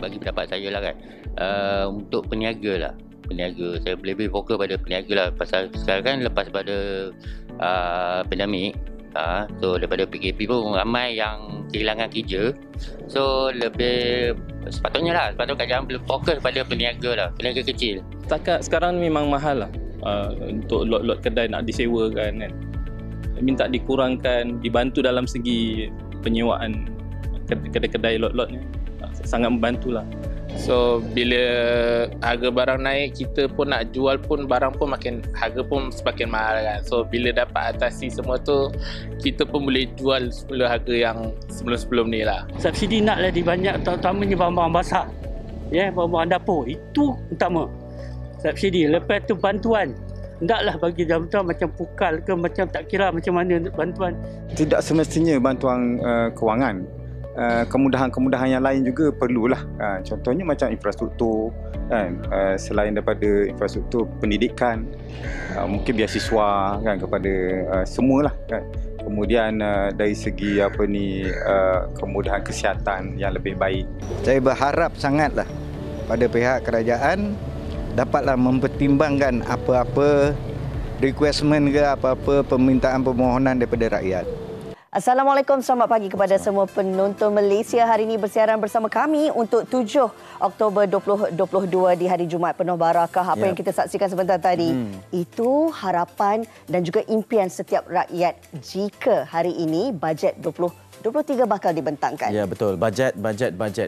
bagi pendapat saya lah kan, untuk peniaga lah. Peniaga, saya lebih fokus pada peniaga lah. Pasal sekarang kan lepas pada pandemik, so daripada PKP pun ramai yang kehilangan kerja. So lebih sepatutnya kerajaan boleh fokus pada peniaga lah, peniaga kecil. Setakat sekarang ni memang mahal lah untuk lot-lot kedai nak disewakan kan. Minta dikurangkan, dibantu dalam segi penyewaan kedai-kedai lot-lot ni. Sangat membantulah. So bila harga barang naik, kita pun nak jual pun barang pun harga pun semakin mahal kan. So bila dapat atasi semua tu, kita pun boleh jual semula harga yang sebelum-sebelum ni lah. Subsidi naklah dibanyak, terutamanya barang-barang basah. Ya, barang-barang dapur. Itu utama. Subsidi. Lepas tu bantuan. Hendaklah bagi bantuan macam pukal ke, macam tak kira macam mana bantuan. Tidak semestinya bantuan kewangan. Kemudahan-kemudahan yang lain juga perlulah. Contohnya macam infrastruktur kan, selain daripada infrastruktur pendidikan, mungkin beasiswa kan kepada semualah kan. Kemudian dari segi kemudahan kesihatan yang lebih baik. Saya berharap sangatlah pada pihak kerajaan dapatlah mempertimbangkan apa-apa requestment ke apa-apa permintaan permohonan daripada rakyat. Assalamualaikum, selamat pagi kepada semua penonton Malaysia. Hari ini bersiaran bersama kami untuk 7 Oktober 2022 di hari Jumaat penuh barakah. Apa yang kita saksikan sebentar tadi, itu harapan dan juga impian setiap rakyat jika hari ini bajet 2023 bakal dibentangkan. Ya, betul. Bajet.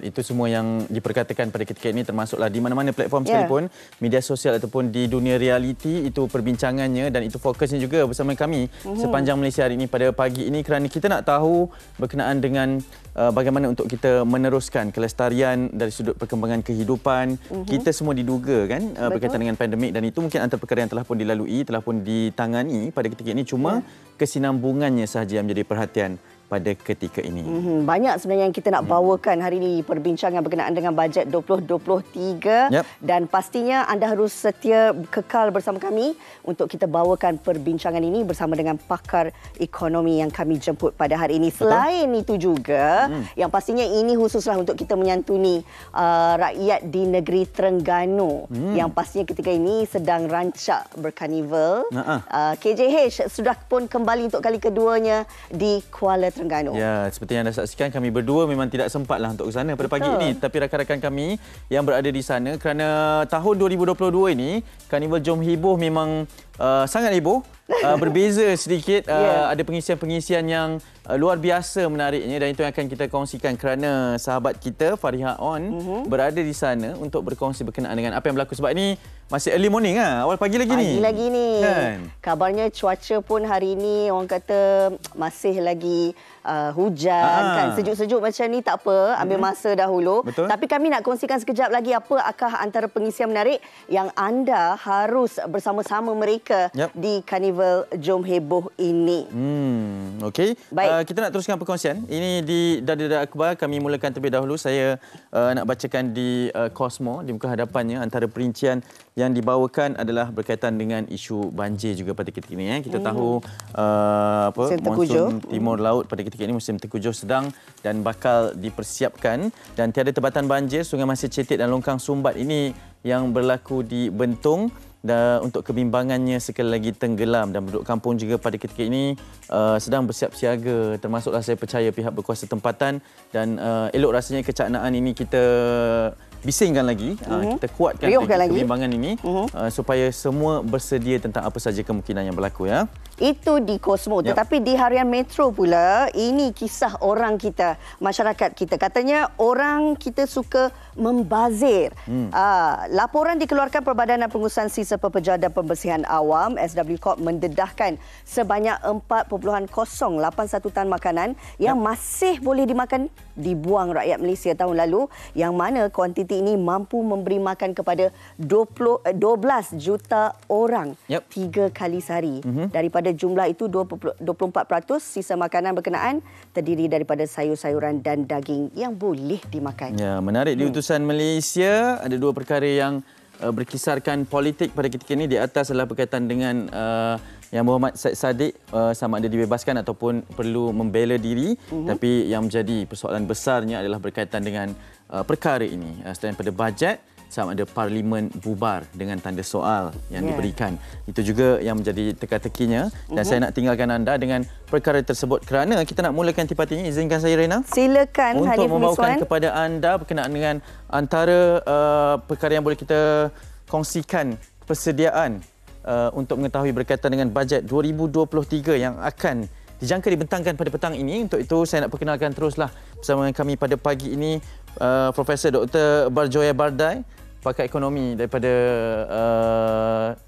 Itu semua yang diperkatakan pada ketika ini, termasuklah di mana-mana platform sekalipun, media sosial ataupun di dunia realiti, itu perbincangannya dan itu fokusnya juga bersama kami sepanjang Malaysia hari ini pada pagi ini, kerana kita nak tahu berkenaan dengan bagaimana untuk kita meneruskan kelestarian dari sudut perkembangan kehidupan. Kita semua diduga kan berkaitan dengan pandemik, dan itu mungkin antara perkara yang telah pun dilalui, telah pun ditangani pada ketika ini. Cuma kesinambungannya sahaja yang menjadi perhatian pada ketika ini. Banyak sebenarnya yang kita nak bawakan hari ini, perbincangan berkenaan dengan bajet 2023. Dan pastinya anda harus setia kekal bersama kami untuk kita bawakan perbincangan ini bersama dengan pakar ekonomi yang kami jemput pada hari ini. Selain itu juga, yang pastinya ini khususlah untuk kita menyantuni rakyat di negeri Terengganu yang pastinya ketika ini sedang rancak berkarnival. KJH sudah pun kembali untuk kali keduanya di Kuala Terengganu. Ya, seperti yang anda saksikan, kami berdua memang tidak sempatlah untuk ke sana pada pagi ini. Tapi rakan-rakan kami yang berada di sana, kerana tahun 2022 ini, Karnival Jom Heboh memang sangat heboh. Berbeza sedikit, ada pengisian-pengisian yang luar biasa menariknya, dan itu yang akan kita kongsikan kerana sahabat kita Fariha On berada di sana untuk berkongsi berkenaan dengan apa yang berlaku. Sebab ini masih early morning, awal pagi lagi ni. Pagi lagi ni. Kan? Kabarnya cuaca pun hari ini orang kata masih lagi hujan kan, sejuk-sejuk macam ni tak apa, ambil masa dahulu. Betul. Tapi kami nak kongsikan sekejap lagi apakah antara pengisian menarik yang anda harus bersama-sama mereka di Karnival Jom Heboh ini. Okey. Kita nak teruskan perkongsian. Ini di Dada Akhbar, kami mulakan terlebih dahulu. Saya nak bacakan di Cosmo, di muka hadapannya. Antara perincian yang dibawakan adalah berkaitan dengan isu banjir juga pada ketika ini. Kita tahu monsun timur laut pada ketika ini, musim tengkujuh sedang dan bakal dipersiapkan, dan tiada tebatan banjir. Sungai Masih Cetek dan Longkang Sumbat ini yang berlaku di Bentong, dan untuk kebimbangannya sekali lagi tenggelam, dan penduduk kampung juga pada ketika ini sedang bersiap siaga, termasuklah saya percaya pihak berkuasa tempatan, dan elok rasanya kecaknaan ini kita bisingkan lagi, kita kuatkan kebimbangan ini supaya semua bersedia tentang apa saja kemungkinan yang berlaku ya. Itu di Cosmo. Tetapi di harian Metro pula, ini kisah orang kita, masyarakat kita. Katanya orang kita suka membazir. Laporan dikeluarkan Perbadanan Pengurusan Sisa Pekerja dan Pembersihan Awam SW Corp mendedahkan sebanyak 4.081 tan makanan yang masih boleh dimakan dibuang rakyat Malaysia tahun lalu, yang mana kuantiti ini mampu memberi makan kepada 12 juta orang 3 kali sehari. Daripada jumlah itu, 24% sisa makanan berkenaan terdiri daripada sayur-sayuran dan daging yang boleh dimakan. Ya, menarik di utusan Malaysia ada dua perkara yang berkisarkan politik pada ketika ini. Di atas adalah berkaitan dengan Yang Muhammad Said Sadiq sama ada dibebaskan ataupun perlu membela diri. Tapi yang menjadi persoalan besarnya adalah berkaitan dengan perkara ini. Selain pada bajet, sama ada Parlimen bubar dengan tanda soal yang diberikan. Itu juga yang menjadi teka-tekinya. Dan saya nak tinggalkan anda dengan perkara tersebut kerana kita nak mulakan tipati ini. Izinkan saya, Rena. Silakan, untuk Hanif membawakan Miswan kepada anda berkenaan dengan antara perkara yang boleh kita kongsikan persediaan untuk mengetahui berkaitan dengan bajet 2023 yang akan dijangka dibentangkan pada petang ini. Untuk itu saya nak perkenalkan teruslah bersama dengan kami pada pagi ini Profesor Dr. Barjoya Bardai, pakar ekonomi daripada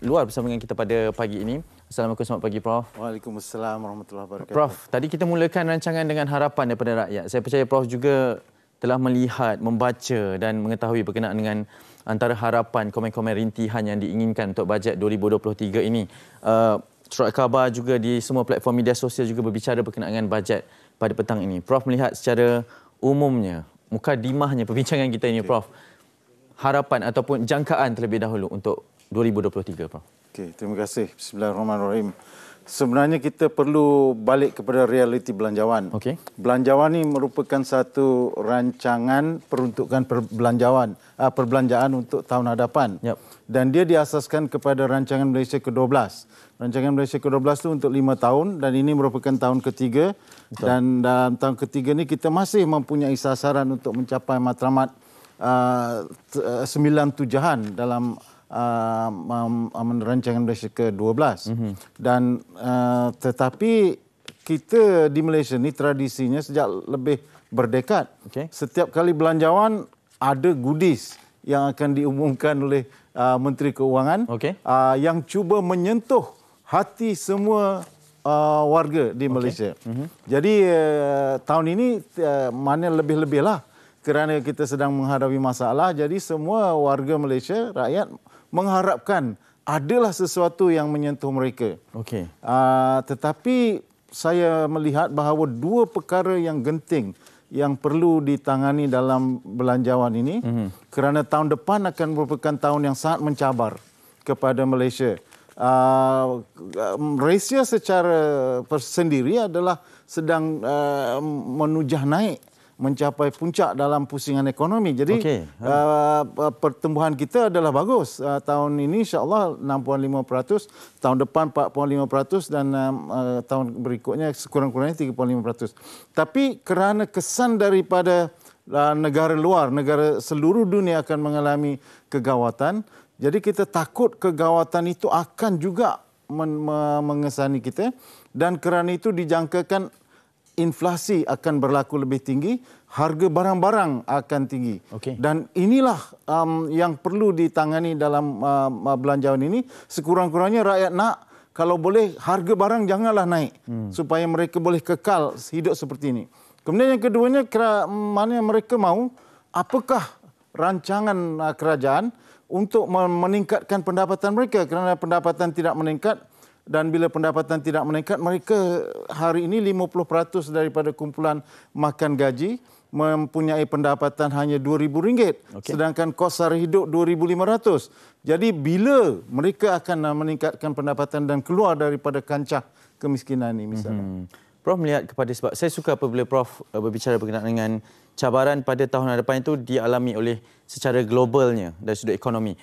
luar bersama dengan kita pada pagi ini. Assalamualaikum, selamat pagi Prof. Waalaikumsalam warahmatullahi wabarakatuh. Prof, tadi kita mulakan rancangan dengan harapan daripada rakyat. Saya percaya Prof juga telah melihat, membaca dan mengetahui berkenaan dengan antara harapan, komen-komen rintihan yang diinginkan untuk bajet 2023 ini. Surat khabar juga di semua platform media sosial juga berbicara berkenaan dengan bajet pada petang ini. Prof melihat secara umumnya, mukadimahnya perbincangan kita ini, Prof, harapan ataupun jangkaan terlebih dahulu untuk 2023, Prof. Okey, terima kasih. Bismillahirrahmanirrahim. Sebenarnya kita perlu balik kepada realiti belanjawan. Okey. Belanjawan ini merupakan satu rancangan peruntukan perbelanjaan untuk tahun hadapan. Yep. Dan dia diasaskan kepada rancangan Malaysia ke-12. Rancangan Malaysia ke-12 itu untuk 5 tahun dan ini merupakan tahun ketiga. Betul. Dan dalam tahun ketiga ini kita masih mempunyai sasaran untuk mencapai matlamat 9 tujahan dalam rancangan Malaysia ke-12. Dan tetapi kita di Malaysia ni tradisinya sejak lebih berdekad. Setiap kali belanjawan ada goodies yang akan diumumkan oleh Menteri Keuangan yang cuba menyentuh hati semua warga di Malaysia. Jadi tahun ini mana lebih-lebih lah kerana kita sedang menghadapi masalah. Jadi semua warga Malaysia, rakyat mengharapkan adalah sesuatu yang menyentuh mereka. Tetapi saya melihat bahawa dua perkara yang genting yang perlu ditangani dalam belanjawan ini kerana tahun depan akan merupakan tahun yang sangat mencabar kepada Malaysia. Malaysia secara sendiri adalah sedang menujah naik, mencapai puncak dalam pusingan ekonomi. Jadi pertumbuhan kita adalah bagus. Tahun ini insya-Allah 65%, tahun depan 45% dan tahun berikutnya sekurang-kurangnya 35%. Tapi kerana kesan daripada negara luar, negara seluruh dunia akan mengalami kegawatan, jadi kita takut kegawatan itu akan juga mengesani kita dan kerana itu dijangkakan inflasi akan berlaku lebih tinggi, harga barang-barang akan tinggi. Dan inilah yang perlu ditangani dalam belanjawan ini. Sekurang-kurangnya rakyat nak, kalau boleh harga barang janganlah naik supaya mereka boleh kekal hidup seperti ini. Kemudian yang keduanya, mana yang mereka mahu, apakah rancangan kerajaan untuk meningkatkan pendapatan mereka kerana pendapatan tidak meningkat. Dan bila pendapatan tidak meningkat, mereka hari ini 50% daripada kumpulan makan gaji mempunyai pendapatan hanya RM2,000. Sedangkan kos sara hidup RM2,500. Jadi bila mereka akan meningkatkan pendapatan dan keluar daripada kancah kemiskinan ini misalnya. Prof melihat kepada sebab saya suka apabila Prof berbicara berkenaan dengan cabaran pada tahun hadapan itu dialami oleh secara globalnya dari sudut ekonomi.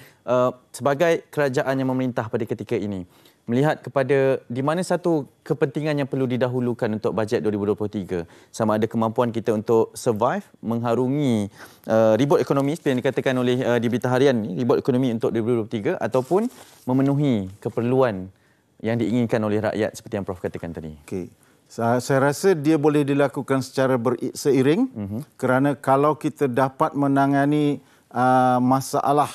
Sebagai kerajaan yang memerintah pada ketika ini, melihat kepada di mana satu kepentingan yang perlu didahulukan untuk bajet 2023, sama ada kemampuan kita untuk survive, mengharungi ribut ekonomi seperti yang dikatakan oleh di Berita Harian ni, ribut ekonomi untuk 2023 ataupun memenuhi keperluan yang diinginkan oleh rakyat seperti yang Prof katakan tadi. Saya rasa dia boleh dilakukan secara seiring kerana kalau kita dapat menangani masalah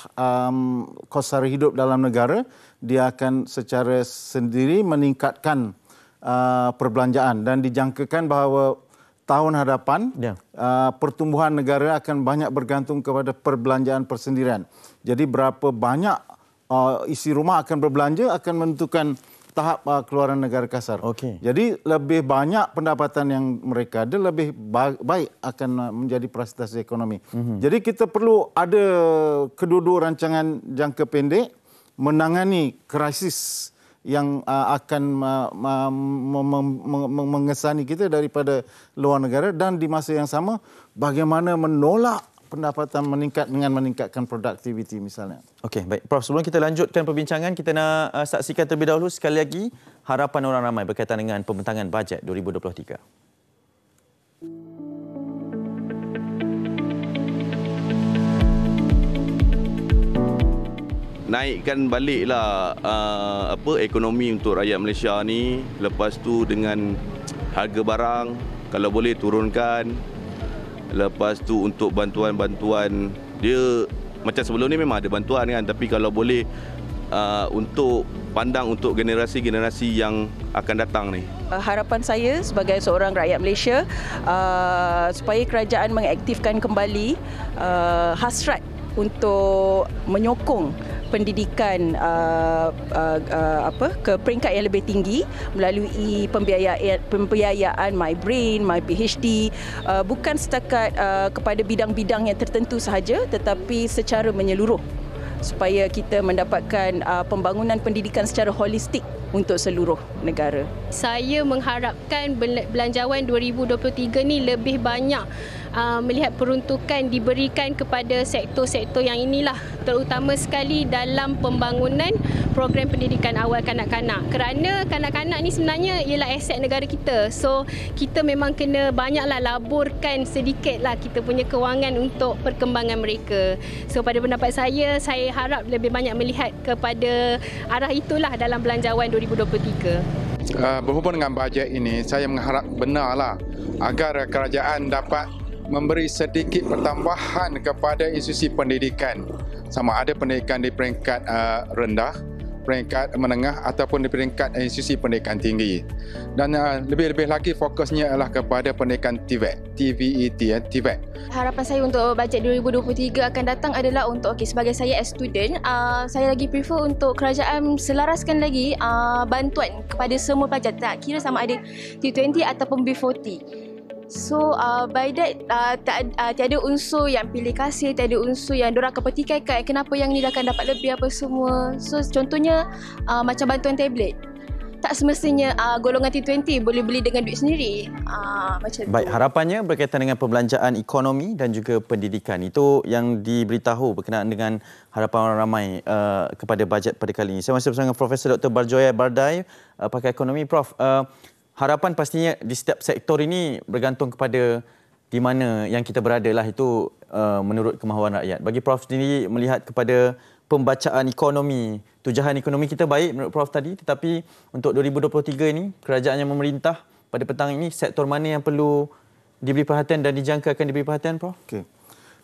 kos sara hidup dalam negara, dia akan secara sendiri meningkatkan perbelanjaan dan dijangkakan bahawa tahun hadapan pertumbuhan negara akan banyak bergantung kepada perbelanjaan persendirian. Jadi berapa banyak isi rumah akan berbelanja akan menentukan tahap keluaran negara kasar. Jadi lebih banyak pendapatan yang mereka ada, lebih baik akan menjadi prestasi ekonomi. Jadi kita perlu ada kedua-dua rancangan jangka pendek menangani krisis yang akan mengesani kita daripada luar negara, dan di masa yang sama bagaimana menolak pendapatan meningkat dengan meningkatkan produktiviti misalnya. Okey, baik. Prof, sebelum kita lanjutkan perbincangan, kita nak saksikan terlebih dahulu sekali lagi harapan orang ramai berkaitan dengan pembentangan bajet 2023. Naikkan baliklah ekonomi untuk rakyat Malaysia ni. Lepas tu dengan harga barang kalau boleh turunkan. Lepas tu untuk bantuan-bantuan, dia macam sebelum ni memang ada bantuan kan, tapi kalau boleh untuk pandang untuk generasi-generasi yang akan datang ni. Harapan saya sebagai seorang rakyat Malaysia supaya kerajaan mengaktifkan kembali hasrat untuk menyokong pendidikan ke peringkat yang lebih tinggi melalui pembiayaan My Brain, My PhD, bukan setakat kepada bidang-bidang yang tertentu sahaja, tetapi secara menyeluruh supaya kita mendapatkan pembangunan pendidikan secara holistik untuk seluruh negara. Saya mengharapkan belanjawan 2023 ni lebih banyak melihat peruntukan diberikan kepada sektor-sektor yang inilah, terutama sekali dalam pembangunan program pendidikan awal kanak-kanak. Kerana kanak-kanak ni sebenarnya ialah aset negara kita. So kita memang kena banyaklah laburkan sedikitlah kita punya kewangan untuk perkembangan mereka. So pada pendapat saya harap lebih banyak melihat kepada arah itulah dalam belanjawan 2023. Berhubung dengan bajet ini, saya mengharap benarlah agar kerajaan dapat memberi sedikit pertambahan kepada institusi pendidikan, sama ada pendidikan di peringkat rendah, peringkat menengah ataupun di peringkat institusi pendidikan tinggi. Dan lebih-lebih lagi fokusnya adalah kepada pendidikan TVET. Harapan saya untuk bajet 2023 akan datang adalah untuk sebagai saya as student, saya lagi prefer untuk kerajaan selaraskan lagi bantuan kepada semua pelajar, tak kira sama ada T20 ataupun B40. So by that tiada unsur yang pilih kasih, tiada unsur yang diorang akan pertikaikan kenapa yang ni akan dapat lebih apa semua. So contohnya macam bantuan tablet, tak semestinya golongan T20 boleh beli dengan duit sendiri. Macam baik, harapannya berkaitan dengan pembelanjaan ekonomi dan juga pendidikan. Itu yang diberitahu berkenaan dengan harapan orang ramai kepada bajet pada kali ini. Saya masih bersama Profesor Dr. Barjoya Bardai, pakar ekonomi. Prof, harapan pastinya di setiap sektor ini bergantung kepada di mana yang kita berada lah, itu menurut kemahuan rakyat. Bagi Prof sendiri melihat kepada pembacaan ekonomi, tujuan ekonomi kita baik menurut Prof tadi, tetapi untuk 2023 ini kerajaan yang memerintah pada petang ini, sektor mana yang perlu diberi perhatian dan dijangka akan diberi perhatian, Prof? Okey.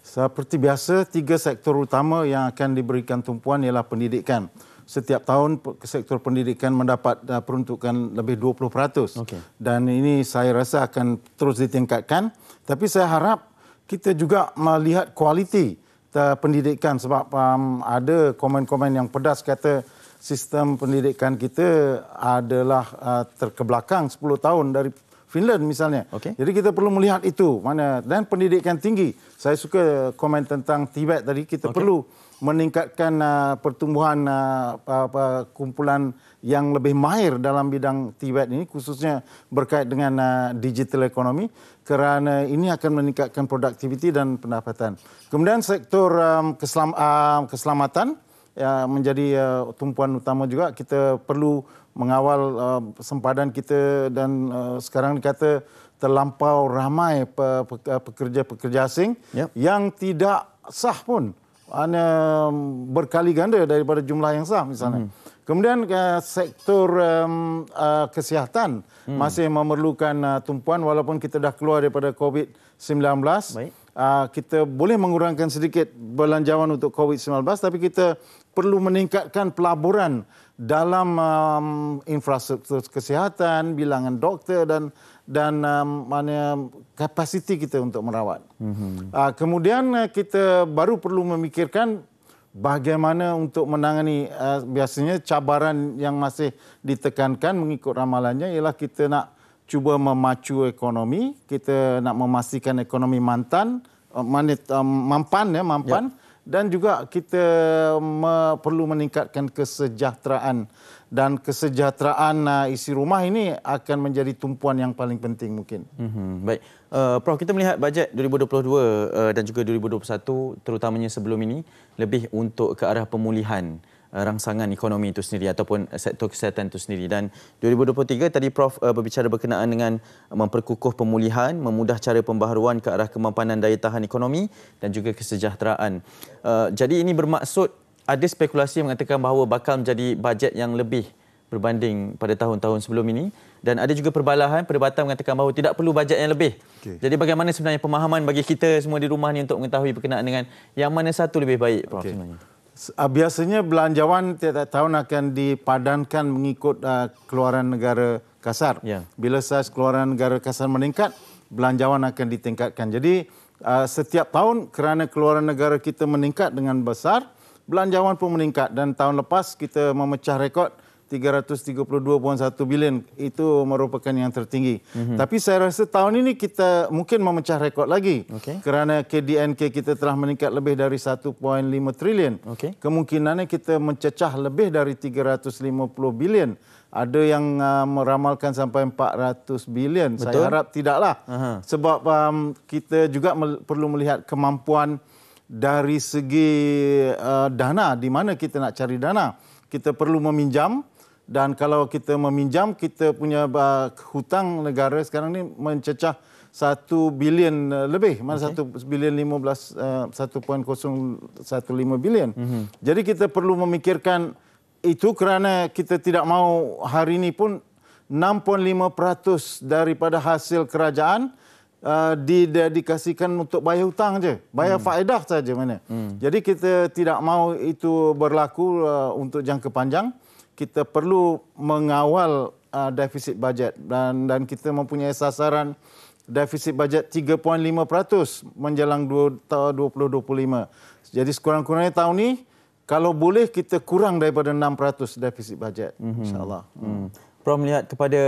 Seperti biasa, 3 sektor utama yang akan diberikan tumpuan ialah pendidikan. Setiap tahun sektor pendidikan mendapat peruntukan lebih 20%. Okay. Dan ini saya rasa akan terus ditingkatkan. Tapi saya harap kita juga melihat kualiti pendidikan, sebab ada komen-komen yang pedas kata sistem pendidikan kita adalah terkebelakang 10 tahun dari Finland misalnya. Okay. Jadi kita perlu melihat itu mana, dan pendidikan tinggi. Saya suka komen tentang Tibet tadi, kita perlu meningkatkan pertumbuhan kumpulan yang lebih mahir dalam bidang Tibet ini, khususnya berkait dengan digital ekonomi, kerana ini akan meningkatkan produktiviti dan pendapatan. Kemudian sektor keselamatan menjadi tumpuan utama juga. Kita perlu mengawal sempadan kita, dan sekarang dikata terlampau ramai pekerja-pekerja asing yang tidak sah pun, hanya berkali ganda daripada jumlah yang sah misalnya. Kemudian sektor kesihatan masih memerlukan tumpuan, walaupun kita dah keluar daripada COVID-19. Kita boleh mengurangkan sedikit belanjawan untuk COVID-19, tapi kita perlu meningkatkan pelaburan dalam infrastruktur kesihatan, bilangan doktor dan kapasiti kita untuk merawat. Kemudian kita baru perlu memikirkan bagaimana untuk menangani biasanya cabaran yang masih ditekankan mengikut ramalannya ialah kita nak cuba memacu ekonomi, kita nak memastikan ekonomi mampan. Dan juga kita perlu meningkatkan kesejahteraan dan kesejahteraan isi rumah ini akan menjadi tumpuan yang paling penting mungkin. Baik, Prof, kita melihat bajet 2022 dan juga 2021 terutamanya sebelum ini lebih untuk ke arah pemulihan rangsangan ekonomi itu sendiri ataupun sektor kesihatan itu sendiri. Dan 2023 tadi Prof berbicara berkenaan dengan memperkukuh pemulihan, memudah cara pembaharuan ke arah kemampanan daya tahan ekonomi dan juga kesejahteraan. Jadi ini bermaksud ada spekulasi yang mengatakan bahawa bakal menjadi bajet yang lebih berbanding pada tahun-tahun sebelum ini, dan ada juga perdebatan mengatakan bahawa tidak perlu bajet yang lebih. Jadi bagaimana sebenarnya pemahaman bagi kita semua di rumah ni untuk mengetahui berkenaan dengan yang mana satu lebih baik, Prof? Sebenarnya biasanya belanjawan tiap tahun akan dipadankan mengikut keluaran negara kasar. Bila saiz keluaran negara kasar meningkat, belanjawan akan ditingkatkan. Jadi setiap tahun kerana keluaran negara kita meningkat dengan besar, belanjawan pun meningkat, dan tahun lepas kita memecah rekod 332.1 bilion, itu merupakan yang tertinggi. Tapi saya rasa tahun ini kita mungkin memecah rekod lagi. Kerana KDNK kita telah meningkat lebih dari 1.5 trilion. Kemungkinannya kita mencecah lebih dari 350 bilion. Ada yang meramalkan sampai 400 bilion. Betul? Saya harap tidaklah. Sebab kita juga perlu melihat kemampuan dari segi dana, di mana kita nak cari dana. Kita perlu meminjam, dan kalau kita meminjam, kita punya hutang negara sekarang ni mencecah 1 bilion lebih. Mana 1 bilion 1.015 bilion. Jadi kita perlu memikirkan itu, kerana kita tidak mahu hari ini pun 6.5% daripada hasil kerajaan didedikasikan untuk bayar hutang saja, bayar faedah saja mana. Jadi kita tidak mahu itu berlaku untuk jangka panjang. Kita perlu mengawal defisit bajet, dan kita mempunyai sasaran defisit bajet 3.5% menjelang 2025. Jadi sekurang-kurangnya tahun ini kalau boleh kita kurang daripada 6% defisit bajet, insya-Allah. Prof melihat kepada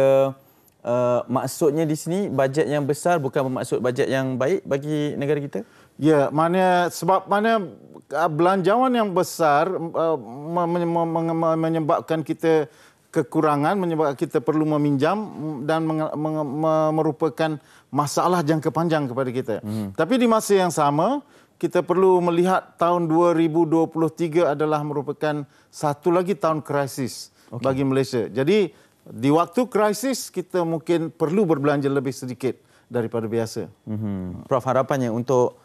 maksudnya di sini bajet yang besar bukan bermaksud bajet yang baik bagi negara kita? Ya, sebab belanjawan yang besar menyebabkan kita kekurangan, menyebabkan kita perlu meminjam dan merupakan masalah jangka panjang kepada kita. Tapi di masa yang sama, kita perlu melihat tahun 2023 adalah merupakan satu lagi tahun krisis bagi Malaysia. Jadi di waktu krisis kita mungkin perlu berbelanja lebih sedikit daripada biasa. Prof, harapannya untuk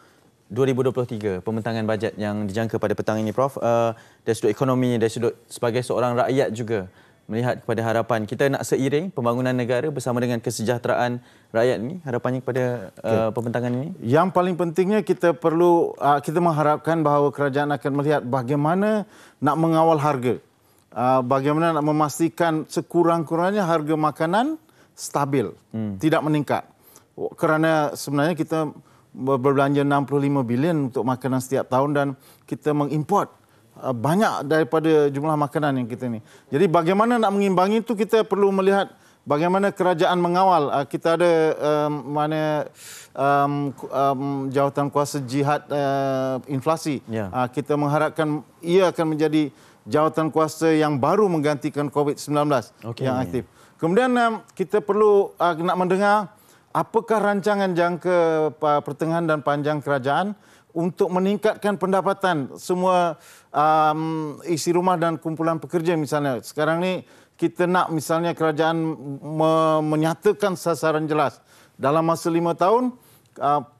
2023 pembentangan bajet yang dijangka pada petang ini, Prof, dari sudut ekonomi, dari sudut sebagai seorang rakyat juga, melihat kepada harapan kita nak seiring pembangunan negara bersama dengan kesejahteraan rakyat ini, harapannya kepada pembentangan ini? Yang paling pentingnya kita perlu, kita mengharapkan bahawa kerajaan akan melihat bagaimana nak mengawal harga. Bagaimana nak memastikan sekurang-kurangnya harga makanan stabil, tidak meningkat. Kerana sebenarnya kita berbelanja 65 bilion untuk makanan setiap tahun, dan kita mengimport banyak daripada jumlah makanan yang kita ni. Jadi bagaimana nak mengimbangi itu, kita perlu melihat bagaimana kerajaan mengawal. Kita ada jawatan kuasa jihad inflasi. Kita mengharapkan ia akan menjadi jawatan kuasa yang baru menggantikan COVID-19 yang aktif. Kemudian kita perlu nak mendengar apakah rancangan jangka pertengahan dan panjang kerajaan untuk meningkatkan pendapatan semua isi rumah dan kumpulan pekerja misalnya. Sekarang ni kita nak misalnya kerajaan menyatakan sasaran jelas. Dalam masa 5 tahun,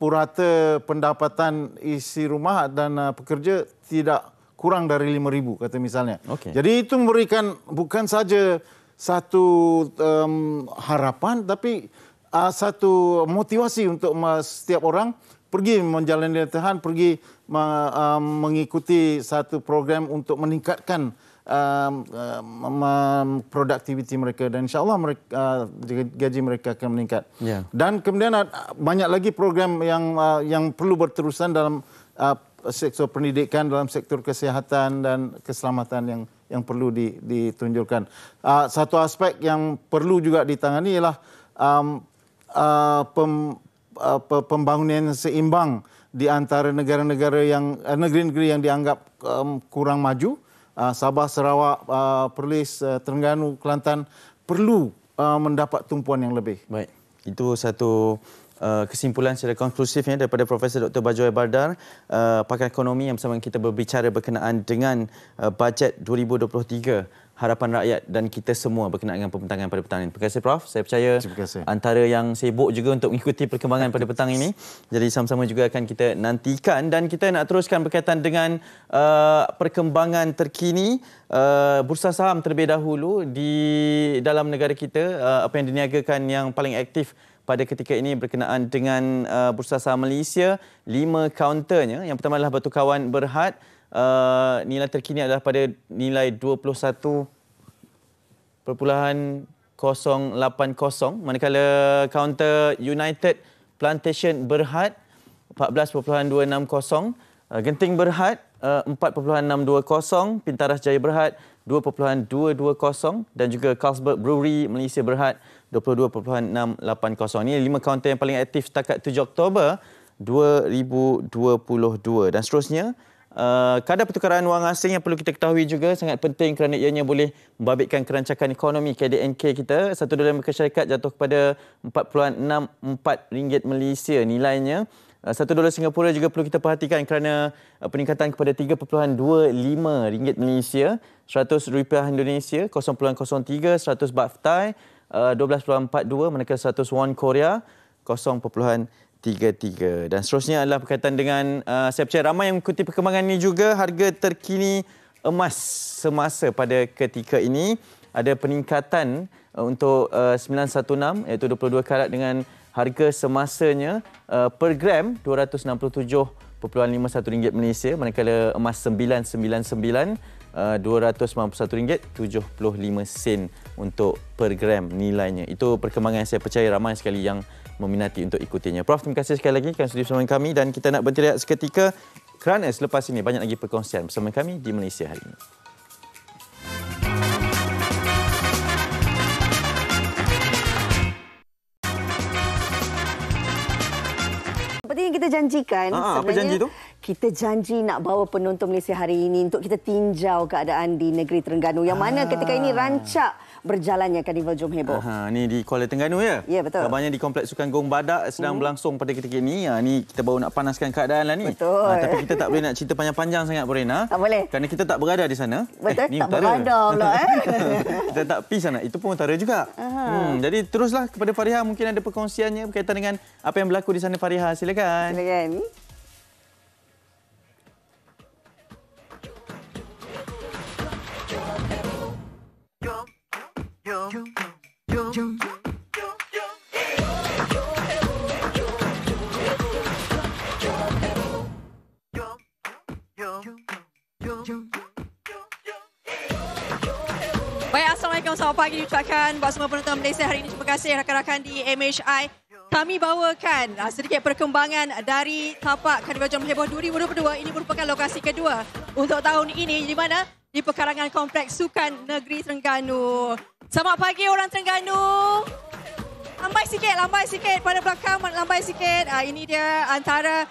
purata pendapatan isi rumah dan pekerja tidak kurang dari 5,000 kata misalnya. Jadi itu memberikan bukan saja satu harapan, tapi satu motivasi untuk setiap orang pergi menjalani latihan, pergi mengikuti satu program untuk meningkatkan produktiviti mereka, dan insya-Allah gaji mereka akan meningkat. Dan kemudian banyak lagi program yang perlu berterusan dalam sektor pendidikan, dalam sektor kesihatan dan keselamatan yang perlu ditunjukkan. Satu aspek yang perlu juga ditangani ialah pembangunan seimbang di antara negara-negara negeri-negeri yang dianggap kurang maju Sabah, Sarawak, Perlis, Terengganu, Kelantan perlu mendapat tumpuan yang lebih. Baik, itu satu kesimpulan secara konklusifnya daripada Profesor Dr. Bajoy Bardar, pakar ekonomi yang bersama kita berbicara berkenaan dengan bajet 2023, harapan rakyat dan kita semua berkenaan dengan pembentangan pada petang ini. Terima kasih Prof. Saya percaya antara yang sibuk juga untuk mengikuti perkembangan pada petang ini. Jadi sama-sama juga akan kita nantikan dan kita nak teruskan berkaitan dengan perkembangan terkini bursa saham terlebih dahulu di dalam negara kita. Apa yang diniagakan yang paling aktif pada ketika ini berkenaan dengan bursa saham Malaysia, 5 kaunternya. Yang pertama adalah Batu Kawan Berhad. Nilai terkini adalah pada nilai 21.080, manakala kaunter United Plantation Berhad 14.260, Genting Berhad 4.620, Pintaras Jaya Berhad 2.220 dan juga Carlsberg Brewery Malaysia Berhad 22.680. Ini 5 kaunter yang paling aktif setakat 7 Oktober 2022 dan seterusnya. Kadar pertukaran wang asing yang perlu kita ketahui juga sangat penting kerana ianya boleh membabitkan kerancakan ekonomi. KDNK kita, $1 Amerika Syarikat jatuh kepada RM4.64 Malaysia nilainya. $1 Singapura juga perlu kita perhatikan kerana peningkatan kepada RM3.25 Malaysia. RM100 Indonesia 0.03, 100 Baht Thai 12.42, manakala 100 Won Korea 0.33. Dan seterusnya adalah berkaitan dengan saya percaya ramai yang mengikuti perkembangan ini juga. Harga terkini emas semasa pada ketika ini ada peningkatan untuk 916 iaitu 22 karat dengan harga semasanya per gram RM267.51 Malaysia, manakala emas 999 RM291.75 untuk per gram nilainya. Itu perkembangan yang saya percaya ramai sekali yang meminati untuk ikutinya. Prof, terima kasih sekali lagi kerana sudi bersama kami dan kita nak berhenti rehat seketika kerana selepas ini banyak lagi perkongsian bersama kami di Malaysia hari ini. Seperti yang kita janjikan, apa janji tu? Kita janji nak bawa penonton Malaysia hari ini untuk kita tinjau keadaan di negeri Terengganu yang mana ketika ini rancak berjalannya Karnival Jom Heboh. Ni di Kuala Terengganu ya? Ya, betul. Kabarnya di Kompleks Sukan Gong Badak sedang berlangsung pada ketika ini. Ni kita baru nak panaskan keadaan lah ni. Betul. Tapi kita tak boleh nak cerita panjang-panjang sangat, Borena. Tak boleh. Kerana kita tak berada di sana. Betul, ni tak utara. berada pula. Kita tak pergi sana. Itu pun utara juga. Jadi teruslah kepada Fariha. Mungkin ada perkongsiannya berkaitan dengan apa yang berlaku di sana, Fariha. Silakan. Silakan. Baik, Assalamualaikum, selamat pagi diucapkan buat semua penonton Malaysia hari ini. Terima kasih rakan-rakan di MHI. Kami bawakan sedikit perkembangan dari tapak Karnival Jom Heboh 2022. Ini merupakan lokasi kedua untuk tahun ini di mana di pekarangan Kompleks Sukan Negeri Terengganu. Selamat pagi orang Terengganu. Lambai sikit pada belakang, lambai sikit. Ini dia antara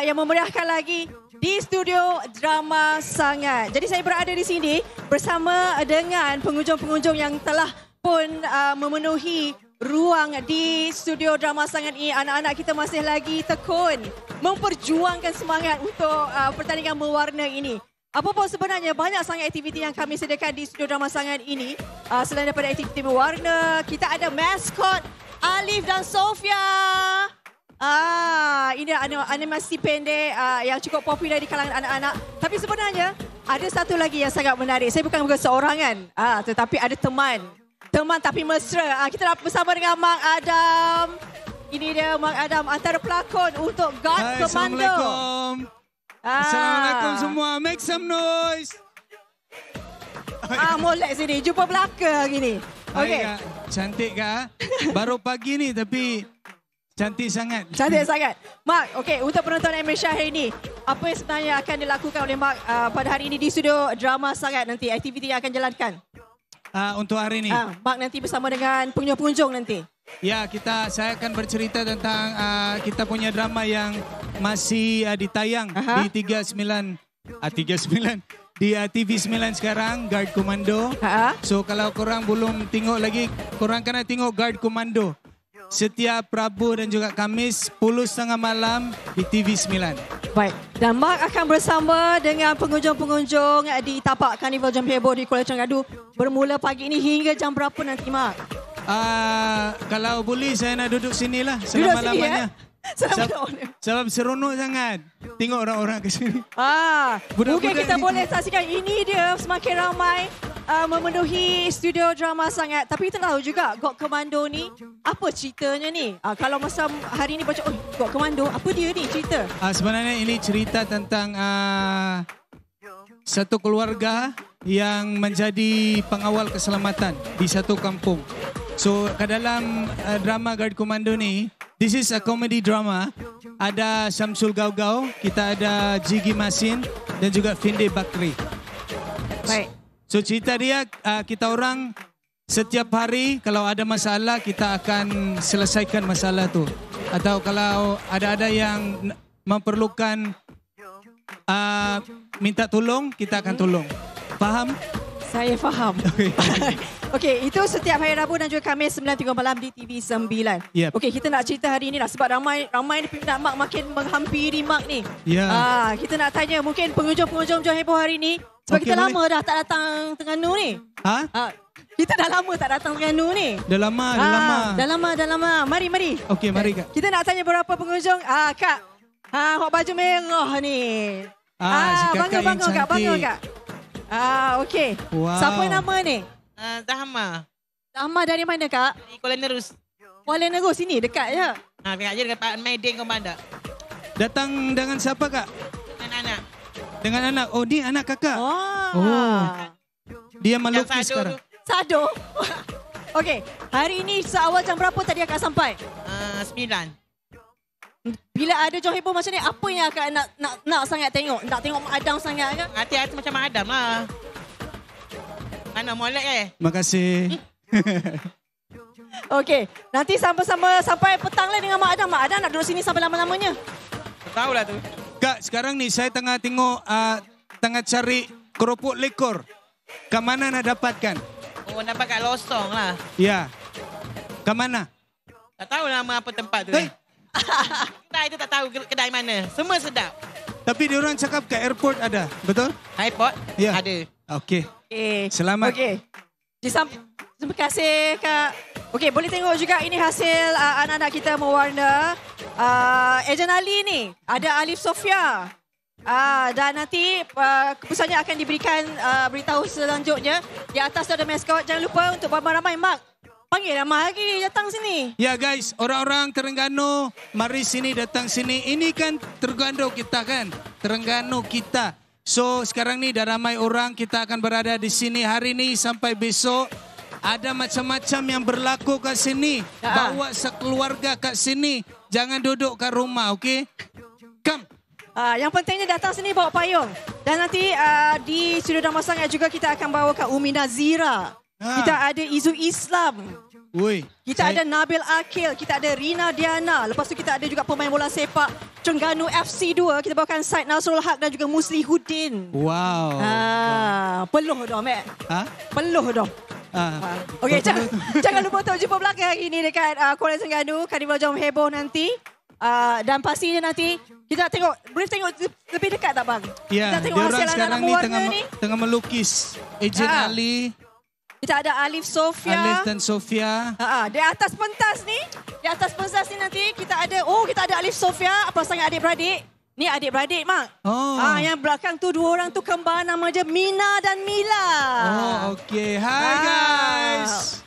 yang memeriahkan lagi di studio Drama Sangat. Jadi saya berada di sini bersama dengan pengunjung-pengunjung yang telah pun memenuhi ruang di studio Drama Sangat ini. Anak-anak kita masih lagi tekun memperjuangkan semangat untuk pertandingan mewarna ini. Apa pun sebenarnya banyak sangat aktiviti yang kami sediakan di studio Drama Sangat ini. Selain daripada aktiviti mewarna, kita ada maskot Alif dan Sofia. Ini animasi pendek yang cukup popular di kalangan anak-anak. Tapi sebenarnya ada satu lagi yang sangat menarik. Saya bukan seorangan, tetapi ada teman. Teman tapi mesra. Kita dah bersama dengan Mak Adam. Ini dia Mak Adam, antara pelakon untuk God Commando. Assalamualaikum. Assalamualaikum semua. Make some noise. Molek sini. Jumpa belaka hari ni. Okey. Cantik kah? Baru pagi ni tapi cantik sangat. Cantik sangat. Mak, okey, untuk penonton MHI hari ini, apa yang sebenarnya akan dilakukan oleh Mak pada hari ini di studio Drama Sangat nanti? Aktiviti yang akan jalankan? Untuk hari ini? Mak nanti bersama dengan pengunjung-pengunjung nanti. Ya, saya akan bercerita tentang kita punya drama yang masih ditayang di 39 di TV9 sekarang, Guard Komando. So kalau korang belum tengok lagi, korang kena tengok Guard Komando. Setiap Rabu dan juga Khamis 10.30 malam di TV9. Baik, dan Mark akan bersama dengan pengunjung-pengunjung di tapak Karnival Jam Heboh di Kuala Terengganu bermula pagi ini hingga jam berapa nanti, Mark? Kalau boleh saya nak duduk sinilah selama-lamanya. Sebab seronok sangat tengok orang-orang ke sini. Mungkin kita boleh saksikan ini dia semakin ramai memenuhi studio drama sangat. Tapi kita tahu juga God Komando ni apa ceritanya ni? Kalau masa hari ni baca God Komando, apa dia ni cerita? Sebenarnya ini cerita tentang satu keluarga yang menjadi pengawal keselamatan di satu kampung. So ke dalam drama Guard Komando ni, this is a comedy drama. Ada Syamsul Gaugau, kita ada Jigi Masin dan juga Finde Bakri. Baik. So cerita dia, kita orang setiap hari kalau ada masalah kita akan selesaikan masalah tu. Atau kalau ada yang memerlukan minta tolong, kita akan tolong. Faham? Saya faham. Okey, itu setiap hari Rabu dan juga Khamis 9.30 malam di TV9. Yep. Okey, kita nak cerita hari ni lah sebab ramai peminat Mark makin menghampiri Mark ni. Yeah. Kita nak tanya mungkin pengunjung-pengunjung Jam Heboh hari ni sebab kita lama dah tak datang Terengganu ni. Kita dah lama tak datang Terengganu ni. Dah lama. Mari. Okey, mari Kak. Kita nak tanya beberapa pengunjung. Kak. Hok baju merah ni. Bangga Kak. Okey. Wow. Siapa nama ni? Zahma. Zahma dari mana, Kak? Dari Kuala Nerus. Kuala Nerus sini, dekat je. Dekat je dekat Pak Maidin Komanda. Datang dengan siapa, Kak? Anak-anak. Dengan anak. Oh, ni anak kakak. Dia melukis sekarang. Sado. Okey, hari ini seawal jam berapa tadi akak sampai? 9. Bila ada Jam Heboh macam ni, apa yang akak nak sangat tengok? Nak tengok Mak Adam sangat ke? Hati-hati macam Mak Adam lah. Mana molek Terima kasih. Okey, nanti sama-sama sampai petang lah dengan Mak Adam. Mak Adam nak duduk sini sampai lama-lamanya. Tahu lah tu. Kak, sekarang ni saya tengah tengok, tengah cari keropok lekor. Ke mana nak dapatkan? Oh, dapat kat Losong lah. Ya. Ke mana? Tak tahu nama apa tempat tu. Kedai tu tak tahu kedai mana. Semua sedap. Tapi diorang cakap kat airport ada, betul? Airport? Ya. Ada. Okey. Selamat. Okey. Terima kasih, Kak. Okey, boleh tengok juga ini hasil anak-anak kita mewarna. Ejen Ali ni, ada Alif Sofia. Dan nanti keputusannya akan diberikan beritahu selanjutnya. Di atas tu ada maskot. Jangan lupa untuk ramai-ramai, Mark. Panggil ramai lagi datang sini. Ya guys, orang-orang Terengganu, mari sini, datang sini. Ini kan Terengganu kita kan? Terengganu kita. So sekarang ni dah ramai orang, kita akan berada di sini hari ni sampai besok. Ada macam-macam yang berlaku kat sini. Bawa sekeluarga kat sini. Jangan duduk kat rumah, okey? Come. Yang pentingnya datang sini bawa payung. Dan nanti di studio Drama Sangat juga kita akan bawa Kak Umi Nazira. Kita ada Izu Islam. Kita ada Nabil Akil. Kita ada Rina Diana. Lepas tu kita ada juga pemain bola sepak Terengganu FC 2. Kita bawakan Said Nasrul Haq dan juga Muslihuddin. Wow. Peluh dah, Mek. Peluh dah. Okey, jangan lupa untuk jumpa belakang hari ini dekat Kuala Terengganu. Karnival Jam Heboh nanti. Dan pastinya nanti kita tengok, boleh tengok lebih dekat tak bang? Ya, kita tengok hasil anak-anak mewarna ni. Tengah melukis. Ejen Ali. Kita ada Alif Sofia. Alif dan Sofia. Di atas pentas ni, nanti kita ada Alif Sofia, pasangan adik-beradik. Ni adik-beradik, Mak. Yang belakang tu dua orang tu kembar, nama dia Mina dan Mila. Okey. Hi guys.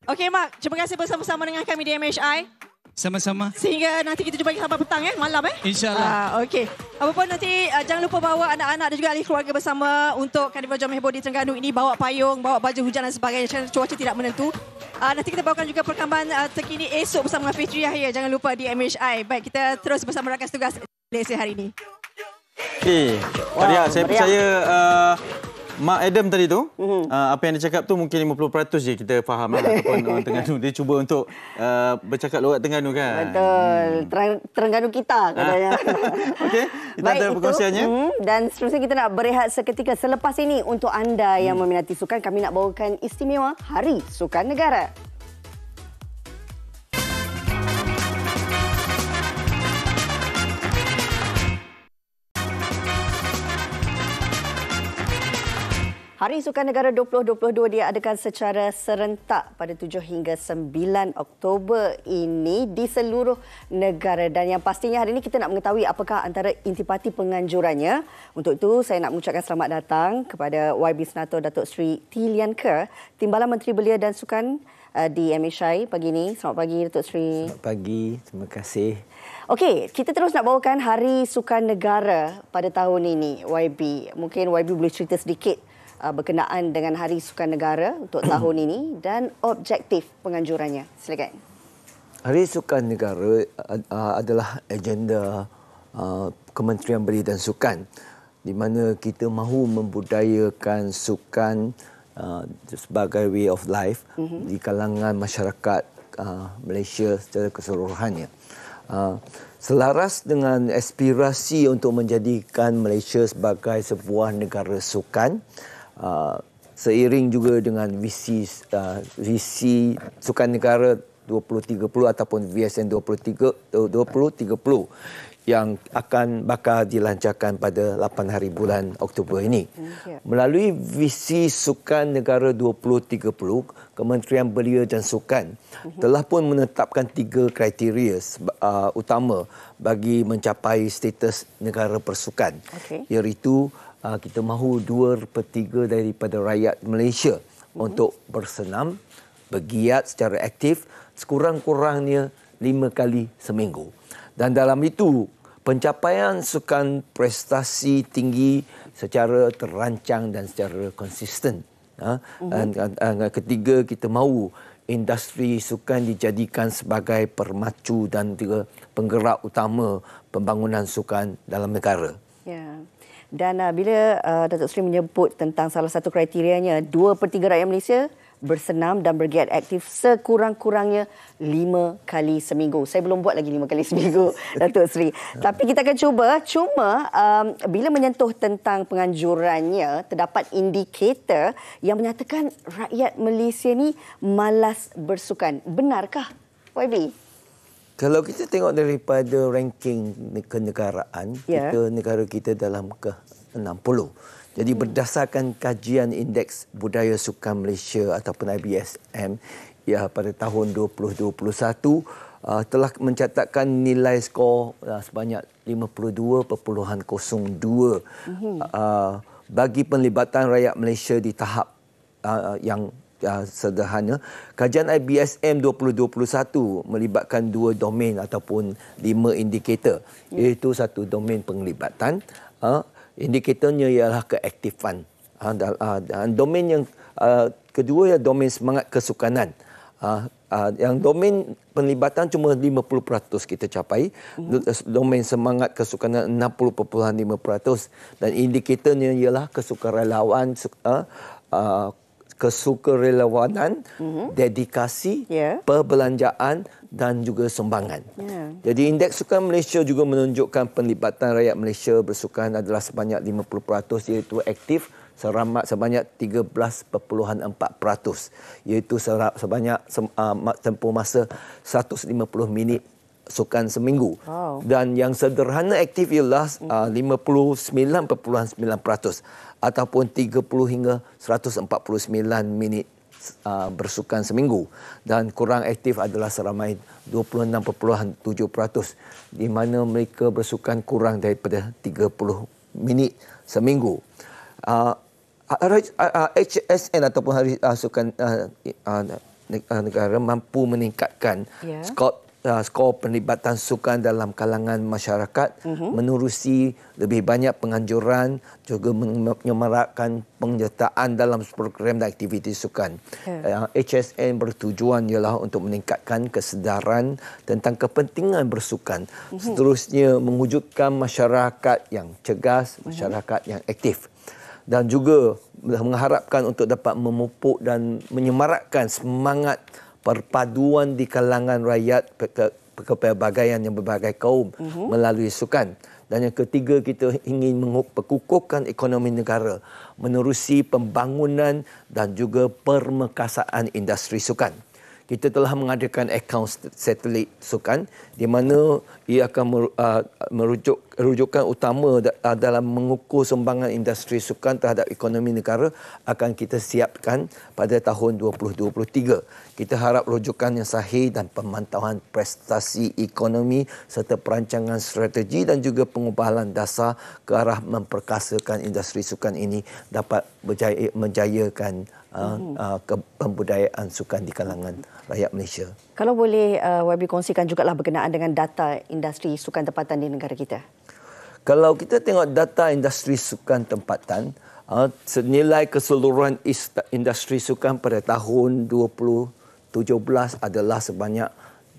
Okey, Mak. Terima kasih bersama-sama dengan kami di MHI. Sama-sama. Sehingga nanti kita jumpa lagi sampai petang malam InsyaAllah. Okey. Apapun nanti jangan lupa bawa anak-anak dan juga ahli keluarga bersama untuk Karnival Jam Heboh di Terengganu ini. Bawa payung, bawa baju hujan dan sebagainya. Cuaca tidak menentu. Nanti kita bawakan juga perkembangan terkini esok bersama Fitri Yahya. Jangan lupa di MHI. Baik, kita terus bersama rakan tugas Malaysia hari ini. Tadi saya percaya Mak Adam tadi tu, apa yang dia cakap tu mungkin 50% je kita faham lah. Ataupun orang Terengganu. Dia cuba untuk bercakap logat Terengganu kan. Betul. Terengganu kita katanya. Okey, kita ada perkongsiannya. Dan seterusnya kita nak berehat seketika. Selepas ini untuk anda yang meminati sukan, kami nak bawakan istimewa Hari Sukan Negara. Hari Sukan Negara 2022 diadakan secara serentak pada 7 hingga 9 Oktober ini di seluruh negara. Dan yang pastinya hari ini kita nak mengetahui apakah antara intipati penganjurannya. Untuk itu saya nak mengucapkan selamat datang kepada YB Senator Datuk Seri T. Lian Ker, Timbalan Menteri Belia dan Sukan di MHI pagi ini. Selamat pagi Datuk Seri. Selamat pagi, terima kasih. Okey, kita terus nak bawakan Hari Sukan Negara pada tahun ini, YB. Mungkin YB boleh cerita sedikit berkenaan dengan Hari Sukan Negara untuk tahun ini dan objektif penganjurannya. Silakan. Hari Sukan Negara adalah agenda Kementerian Belia dan Sukan di mana kita mahu membudayakan sukan sebagai way of life di kalangan masyarakat Malaysia secara keseluruhannya. Selaras dengan aspirasi untuk menjadikan Malaysia sebagai sebuah negara sukan, seiring juga dengan visi Sukan Negara 2030 ataupun VSN 2030 yang bakal dilancarkan pada 8 hari bulan Oktober ini. Melalui visi Sukan Negara 2030, Kementerian Belia dan Sukan telah pun menetapkan 3 kriteria utama bagi mencapai status negara bersukan, iaitu kita mahu 2/3 daripada rakyat Malaysia untuk bersenam, bergiat secara aktif sekurang-kurangnya 5 kali seminggu. Dan dalam itu, pencapaian sukan prestasi tinggi secara terancang dan secara konsisten. Dan ketiga, kita mahu industri sukan dijadikan sebagai permacu dan juga penggerak utama pembangunan sukan dalam negara. Ya. Dan bila Datuk Seri menyebut tentang salah satu kriterianya 2/3 rakyat Malaysia bersenam dan bergiat aktif sekurang-kurangnya 5 kali seminggu. Saya belum buat lagi 5 kali seminggu, Datuk Seri. Tapi kita akan cuba. Cuma bila menyentuh tentang penganjurannya, terdapat indikator yang menyatakan rakyat Malaysia ni malas bersukan. Benarkah, YB? Kalau kita tengok daripada ranking kenegaraan, negara kita dalam ke-60. Jadi berdasarkan kajian Indeks Budaya Sukan Malaysia ataupun IBSM pada tahun 2021 telah mencatatkan nilai skor sebanyak 52.02 bagi penlibatan rakyat Malaysia di tahap yang sederhana. Kajian IBSM 2021 melibatkan 2 domain ataupun 5 indikator, iaitu satu domain penglibatan, indikatornya ialah keaktifan, dan domain yang kedua ialah domain semangat kesukanan. Yang domain penlibatan cuma 50% kita capai, domain semangat kesukanan 60.5%, dan indikatornya ialah kesukarelawanan, dedikasi, perbelanjaan dan juga sumbangan. Jadi Indeks Sukan Malaysia juga menunjukkan penlibatan rakyat Malaysia bersukan adalah sebanyak 50%, iaitu aktif sebanyak 13.4%, iaitu sebanyak tempoh masa 150 minit sukan seminggu. Dan yang sederhana aktif ialah 59.9% ataupun 30 hingga 149 minit bersukan seminggu, dan kurang aktif adalah seramai 26.7%, di mana mereka bersukan kurang daripada 30 minit seminggu. HSN ataupun Hari Sukan Negara mampu meningkatkan skor penlibatan sukan dalam kalangan masyarakat, menerusi lebih banyak penganjuran, juga menyemarakkan penyertaan dalam program dan aktiviti sukan. HSN bertujuan ialah untuk meningkatkan kesedaran tentang kepentingan bersukan, seterusnya mewujudkan masyarakat yang cergas, masyarakat yang aktif. dan juga mengharapkan untuk dapat memupuk dan menyemarakkan semangat perpaduan di kalangan rakyat kepelbagaian yang berbagai kaum melalui sukan. Dan yang ketiga, kita ingin mengukuhkan ekonomi negara menerusi pembangunan dan juga permekasaan industri sukan. Kita telah mengadakan akaun satelit sukan di mana ia akan rujukan utama dalam mengukur sumbangan industri sukan terhadap ekonomi negara akan kita siapkan pada tahun 2023. Kita harap rujukan yang sahih dan pemantauan prestasi ekonomi serta perancangan strategi dan juga pengubahan dasar ke arah memperkasakan industri sukan ini dapat menjayakan pembudayaan sukan di kalangan rakyat Malaysia. Kalau boleh YB kongsikan jugalah berkenaan dengan data industri sukan tempatan di negara kita. Kalau kita tengok data industri sukan tempatan, senilai keseluruhan industri sukan pada tahun 2017 adalah sebanyak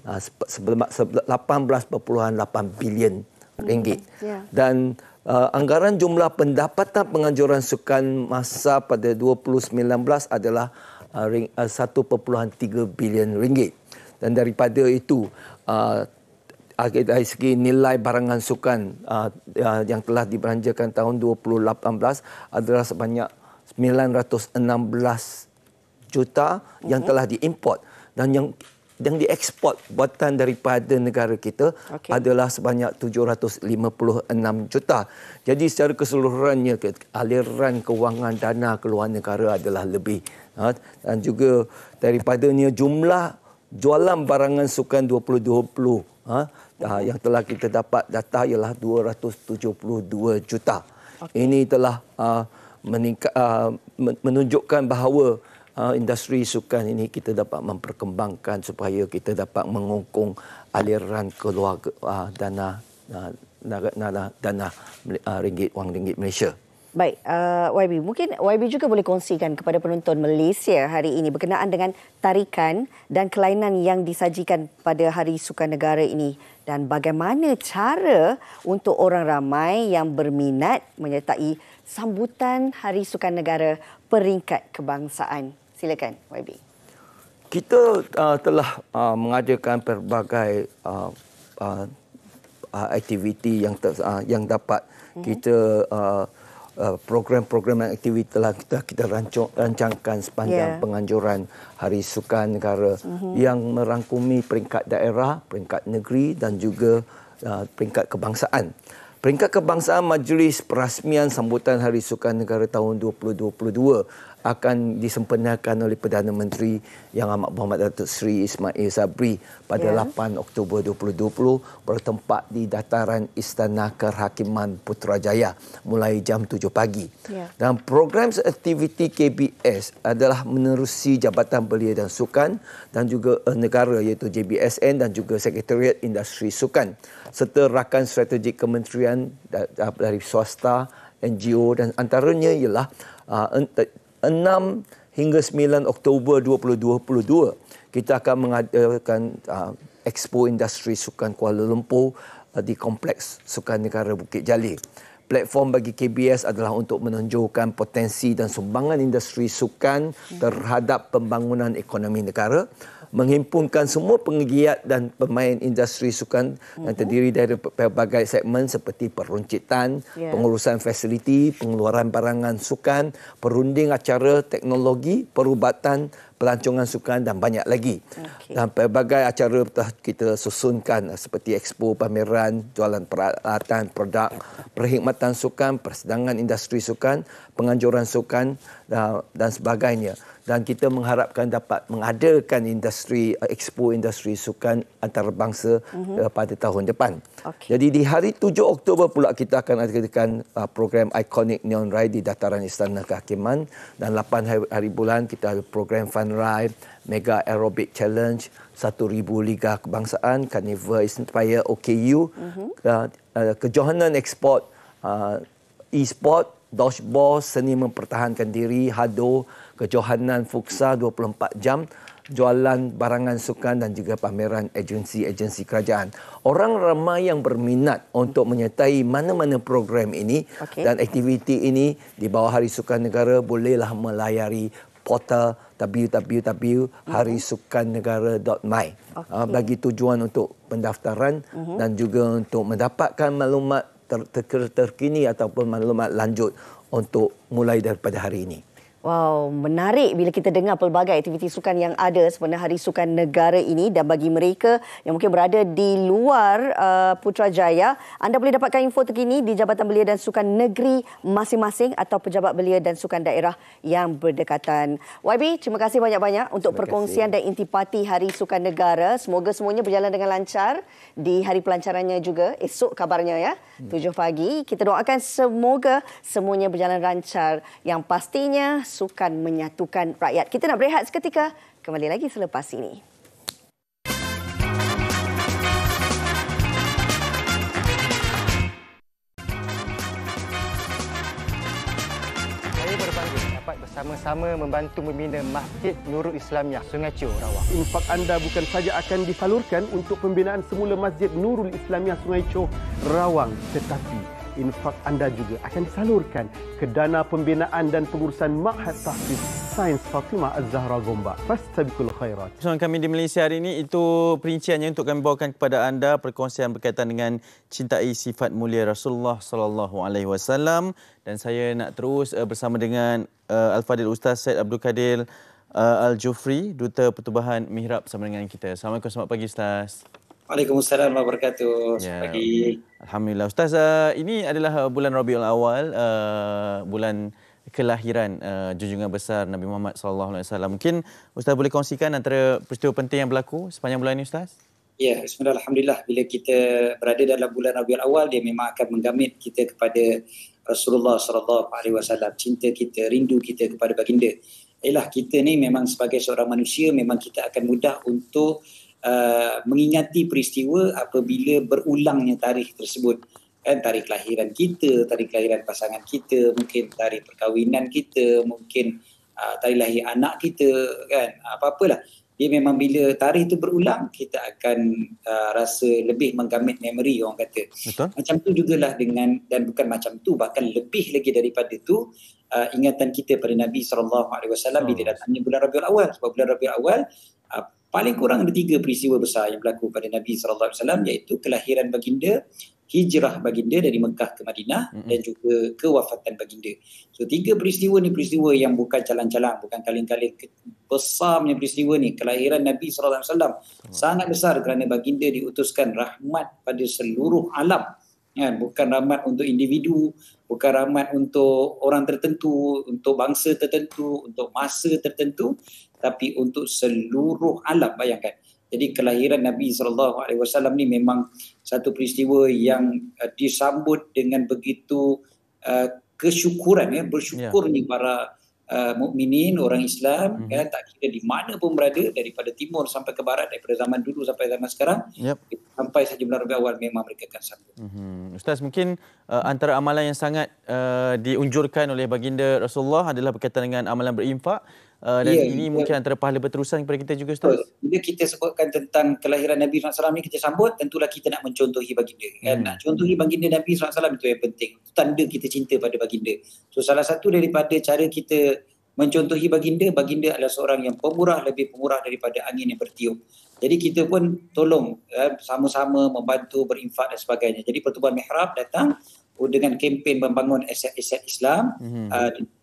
18.8 bilion ringgit. Dan anggaran jumlah pendapatan penganjuran sukan masa pada 2019 adalah 1.3 bilion ringgit. Dan daripada itu, dari segi nilai barangan sukan yang telah dibelanjakan tahun 2018 adalah sebanyak 916 juta yang telah diimport, dan yang diekspor buatan daripada negara kita adalah sebanyak 756 juta. Jadi secara keseluruhannya aliran kewangan dana keluar negara adalah lebih. Dan juga daripadanya jumlah jualan barangan sukan 2020 yang telah kita dapat data ialah 272 juta. Ini telah menunjukkan bahawa industri sukan ini kita dapat memperkembangkan supaya kita dapat mengungkung aliran keluar dana ringgit, wang ringgit Malaysia. Baik, YB, mungkin YB juga boleh kongsikan kepada penonton Malaysia hari ini berkenaan dengan tarikan dan kelainan yang disajikan pada Hari Sukan Negara ini dan bagaimana cara untuk orang ramai yang berminat menyertai sambutan Hari Sukan Negara peringkat kebangsaan. Silakan, YB. Kita telah mengadakan pelbagai aktiviti yang dapat kita program-program aktiviti telah kita rancangkan sepanjang penganjuran Hari Sukan Negara yang merangkumi peringkat daerah, peringkat negeri dan juga peringkat kebangsaan. Peringkat kebangsaan Majlis Perasmian Sambutan Hari Sukan Negara tahun 2022 akan disempurnakan oleh Perdana Menteri Yang Amat Berhormat Datuk Seri Ismail Sabri pada 8 Oktober 2020 bertempat di dataran Istana Kehakiman Putrajaya mulai jam 7 pagi. Dan program aktiviti KBS adalah menerusi Jabatan Belia dan Sukan dan juga negara iaitu JBSN dan juga Sekretariat Industri Sukan serta rakan strategik kementerian dari swasta, NGO dan antaranya ialah 6 hingga 9 Oktober 2022 kita akan mengadakan Expo Industri Sukan Kuala Lumpur di Kompleks Sukan Negara Bukit Jalil. Platform bagi KBS adalah untuk menunjukkan potensi dan sumbangan industri sukan terhadap pembangunan ekonomi negara, menghimpunkan semua penggiat dan pemain industri sukan yang terdiri dari pelbagai segmen seperti peruncitan, pengurusan fasiliti, pengeluaran barangan sukan, perunding acara, teknologi, perubatan, pelancongan sukan dan banyak lagi. Dan pelbagai acara telah kita susunkan seperti expo, pameran, jualan peralatan, produk, perkhidmatan sukan, persidangan industri sukan, penganjuran sukan dan sebagainya. Dan kita mengharapkan dapat mengadakan expo industri sukan antarabangsa pada tahun depan. Jadi di hari 7 Oktober pula kita akan adakan program Iconic Neon Ride di dataran Istana Kehakiman dan 8 hari bulan kita ada program Fun Ride, Mega Aerobic Challenge, 1,000 Liga Kebangsaan, Carnival Inspire OKU, kejohanan ekspor, e-sport, dodgeball, seni mempertahankan diri, hado, kejohanan fuksa 24 jam jualan barangan sukan dan juga pameran agensi-agensi kerajaan. Orang ramai yang berminat untuk menyertai mana-mana program ini dan aktiviti ini di bawah Hari Sukan Negara bolehlah melayari portal www.harisukannegara.my bagi tujuan untuk pendaftaran dan juga untuk mendapatkan maklumat terkini ataupun maklumat lanjut untuk mulai daripada hari ini. Wow, menarik bila kita dengar pelbagai aktiviti sukan yang ada sebenarnya Hari Sukan Negara ini, dan bagi mereka yang mungkin berada di luar Putrajaya, anda boleh dapatkan info terkini di Jabatan Belia dan Sukan Negeri masing-masing atau Pejabat Belia dan Sukan Daerah yang berdekatan. YB, terima kasih banyak-banyak untuk perkongsian dan intipati Hari Sukan Negara. Semoga semuanya berjalan dengan lancar di hari pelancarannya juga. Esok kabarnya ya, 7 pagi. Kita doakan semoga semuanya berjalan lancar. Yang pastinya sukan menyatukan rakyat. Kita nak berehat seketika. Kembali lagi selepas ini. Saya berbangga dapat bersama-sama membantu membina Masjid Nurul Islamiah Sungai Chio, Rawang. Infak anda bukan saja akan disalurkan untuk pembinaan semula Masjid Nurul Islamiah Sungai Chio, Rawang, tetapi infak anda juga akan disalurkan ke dana pembinaan dan pengurusan Ma'had Tahfiz Sains Fatimah Az-Zahra Gombak. Fastabiqul khairat. Bersama kami di Malaysia hari ini, itu perinciannya untuk kami bawakan kepada anda, perkongsian berkaitan dengan cintai sifat mulia Rasulullah sallallahu alaihi wasallam, dan saya nak terus bersama dengan Al-Fadhil Ustaz Syed Abdul Kadir Al-Jufri, Duta Pertubuhan Mihrab, bersama dengan kita. Assalamualaikum, selamat pagi Ustaz. Waalaikumsalam warahmatullahi wabarakatuh. Selamat pagi. Alhamdulillah. Ustaz, ini adalah bulan Rabiul Awal, bulan kelahiran junjungan besar Nabi Muhammad SAW. Mungkin Ustaz boleh kongsikan antara peristiwa penting yang berlaku sepanjang bulan ini, Ustaz? Ya, bismillah, alhamdulillah. Bila kita berada dalam bulan Rabiul Awal, dia memang akan menggamit kita kepada Rasulullah SAW. Cinta kita, rindu kita kepada baginda. Ialah kita ni memang sebagai seorang manusia, memang kita akan mudah untuk mengingati peristiwa apabila berulangnya tarikh tersebut, kan, tarikh kelahiran kita, tarikh kelahiran pasangan kita, mungkin tarikh perkahwinan kita, mungkin tarikh lahir anak kita, kan, apa-apalah. Dia memang bila tarikh itu berulang, kita akan rasa lebih menggamit memori, orang kata. Betul. Macam tu jugalah dengan, dan bukan macam tu, bahkan lebih lagi daripada tu, ingatan kita pada Nabi SAW bila datangnya bulan Rabiul Awal. Sebab bulan Rabiul Awal paling kurang ada 3 peristiwa besar yang berlaku pada Nabi SAW, iaitu kelahiran baginda, hijrah baginda dari Mekah ke Madinah, dan juga kewafatan baginda. So 3 peristiwa ni peristiwa yang bukan calang-calang, bukan kaleng-kaleng. Besarnya peristiwa ni, kelahiran Nabi SAW sangat besar kerana baginda diutuskan rahmat pada seluruh alam. Bukan rahmat untuk individu, bukan rahmat untuk orang tertentu, untuk bangsa tertentu, untuk masa tertentu, tapi untuk seluruh alam. Bayangkan. Jadi kelahiran Nabi SAW ni memang satu peristiwa yang disambut dengan begitu kesyukuran, bersyukurnya para mukminin, orang Islam, kan, tak kira di mana pun berada, daripada timur sampai ke barat, daripada zaman dulu sampai zaman sekarang, sampai saja bulan Rabiul Awal memang mereka akan sambut. Ustaz, mungkin antara amalan yang sangat diunjurkan oleh baginda Rasulullah adalah berkaitan dengan amalan berinfak. Dan ini mungkin antara pahala berterusan kepada kita juga, Ustaz. Bila kita sebutkan tentang kelahiran Nabi SAW ni, kita sambut, tentulah kita nak mencontohi baginda. Kan? Nak contohi baginda Nabi SAW, itu yang penting. Itu tanda kita cinta pada baginda. So salah satu daripada cara kita mencontohi baginda, baginda adalah seorang yang pemurah, lebih pemurah daripada angin yang bertiup. Jadi kita pun tolong sama-sama membantu berinfak dan sebagainya. Jadi Pertubuhan Mihrab datang dengan kempen membangun aset-aset Islam.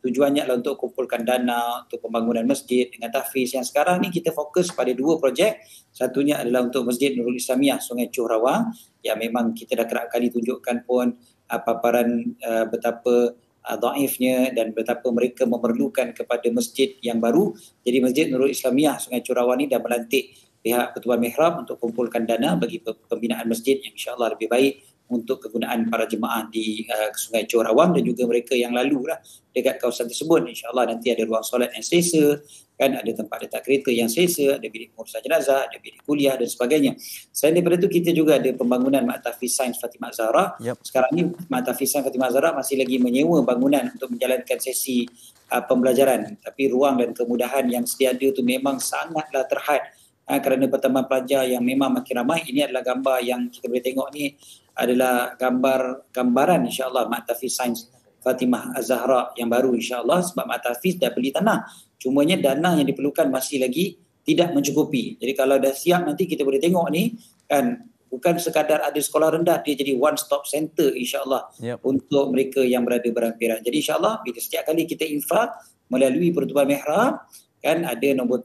Tujuannya adalah untuk kumpulkan dana untuk pembangunan masjid dengan tahfiz. Yang sekarang ni kita fokus pada 2 projek. Satunya adalah untuk Masjid Nurul Islamiah Sungai Chio, Rawang, yang memang kita dah kerap kali tunjukkan pun paparan betapa dhaifnya dan betapa mereka memerlukan kepada masjid yang baru. Jadi Masjid Nurul Islamiah Sungai Chio, Rawang ni dah melantik pihak Pertubuhan Mihrab untuk kumpulkan dana bagi pembinaan masjid yang insya-Allah lebih baik, untuk kegunaan para jemaah di Sungai Chor Rawang dan juga mereka yang lalu lah dekat kawasan tersebut. InsyaAllah nanti ada ruang solat yang selesa, kan, ada tempat letak kereta yang selesa, ada bilik pengurusan jenazah, ada bilik kuliah dan sebagainya. Selain daripada itu, kita juga ada pembangunan Mak Tafiz Sains Fatimah Zahra. Sekarang ni Mak Tafiz Sains Fatimah Zahra masih lagi menyewa bangunan untuk menjalankan sesi pembelajaran, tapi ruang dan kemudahan yang sedia ada tu memang sangatlah terhad. Kerana pertemuan pelajar yang memang makin ramai. Ini adalah gambar yang kita boleh tengok ni adalah gambaran insya-Allah Mak Tafiz Sains Fatimah Az-Zahra yang baru insya-Allah, sebab Mak Tafiz dah beli tanah. Cumanya dana yang diperlukan masih lagi tidak mencukupi. Jadi kalau dah siap nanti kita boleh tengok ni kan, bukan sekadar ada sekolah rendah, dia jadi one stop center insya-Allah untuk mereka yang berada Barang Perak. Jadi insya-Allah bila setiap kali kita infak melalui Pertubuhan Mihrab, kan ada nombor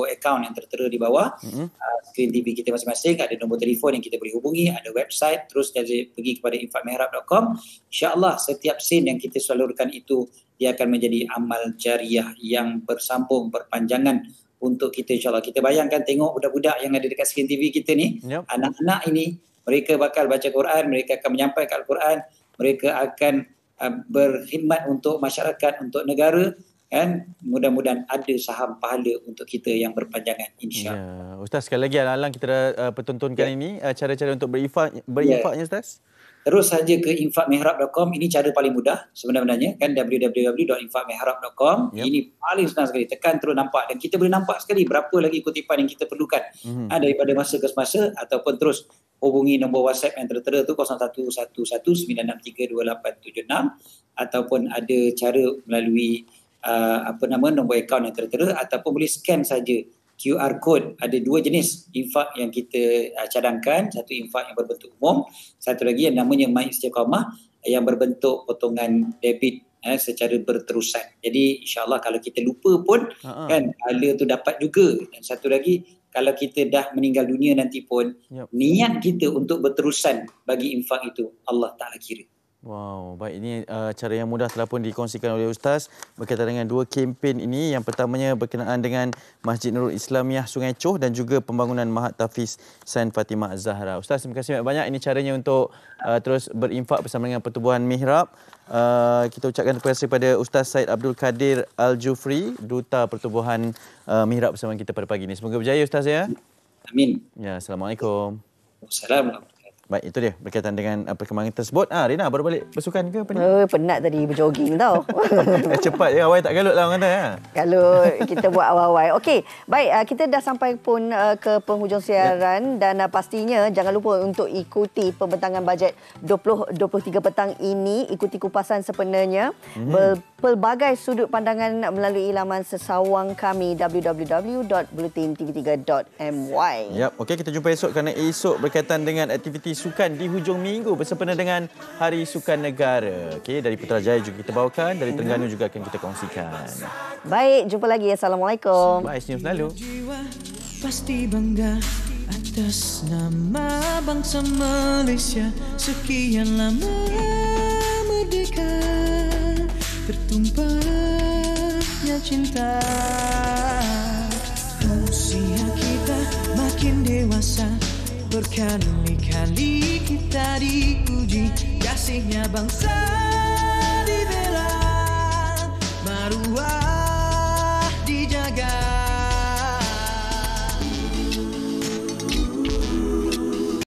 akaun yang tertera di bawah skrin TV kita masing-masing, ada nombor telefon yang kita boleh hubungi, ada website, terus pergi kepada infakmihrab.com. InsyaAllah setiap sen yang kita salurkan itu dia akan menjadi amal jariah yang bersambung, berpanjangan untuk kita insyaAllah. Kita bayangkan tengok budak-budak yang ada dekat skrin TV kita ni, anak-anak ini mereka bakal baca Quran, mereka akan menyampaikan Al-Quran, mereka akan berkhidmat untuk masyarakat, untuk negara, kan, mudah-mudahan ada saham pahala untuk kita yang berpanjangan insya-Allah. Ustaz, sekali lagi alang-alang kita dah pertontonkan ini cara-cara untuk berinfaknya Ustaz. Terus saja ke infakmihrab.com, ini cara paling mudah sebenarnya, kan, www.infakmihrab.com. Ini paling senang sekali, tekan terus nampak dan kita boleh nampak sekali berapa lagi kutipan yang kita perlukan daripada masa ke semasa, ataupun terus hubungi nombor WhatsApp yang tertera tu 0111963286, ataupun ada cara melalui nombor akaun yang tertera, ataupun boleh scan saja QR code. Ada dua jenis infak yang kita cadangkan, satu infak yang berbentuk umum, satu lagi yang namanya My Istiqamah yang berbentuk potongan debit secara berterusan. Jadi insya-Allah kalau kita lupa pun kan pahala tu dapat juga. Dan satu lagi, kalau kita dah meninggal dunia nanti pun niat kita untuk berterusan bagi infak itu Allah Ta'ala kira. Wow, baik, ini cara yang mudah telah pun dikongsikan oleh Ustaz berkaitan dengan dua kempen ini. Yang pertamanya berkenaan dengan Masjid Nurul Islamiah Sungai Choh dan juga pembangunan Mahat Tafiz Sains Fatimah Az-Zahra. Ustaz, terima kasih banyak. Ini caranya untuk terus berinfak bersama dengan Pertubuhan Mihrab. Kita ucapkan terima kasih kepada Ustaz Said Abdul Kadir Al-Jufri, Duta Pertubuhan Mihrab bersama kita pada pagi ini. Semoga berjaya Ustaz ya. Amin. Ya, Assalamualaikum. Assalamualaikum. Baik, itu dia berkaitan dengan perkembangan tersebut. Rina baru balik bersukan ke apa ni? Penat tadi berjoging tau. Cepat ya, awal tak galut lah orang kata ya. Galut, kita buat awal-awal. Okey, baik, kita dah sampai pun ke penghujung siaran dan pastinya jangan lupa untuk ikuti pembentangan bajet 2023 petang ini, ikuti kupasan sepenuhnya pelbagai sudut pandangan melalui laman sesawang kami www.bulletintv3.my. Yap, okey, kita jumpa esok kerana esok berkaitan dengan aktiviti sukan di hujung minggu bersempena dengan Hari Sukan Negara. Okey, dari Putrajaya juga kita bawakan, dari Terengganu juga akan kita kongsikan. Baik, jumpa lagi. Assalamualaikum. Bye, senyum selalu. Pasti bangga atas nama bangsa Malaysia. Sekian lama merdeka, tertumpahnya cinta. Usia kita makin dewasa, berkali-kali kita diuji, kasihnya bangsa dibela. Maruah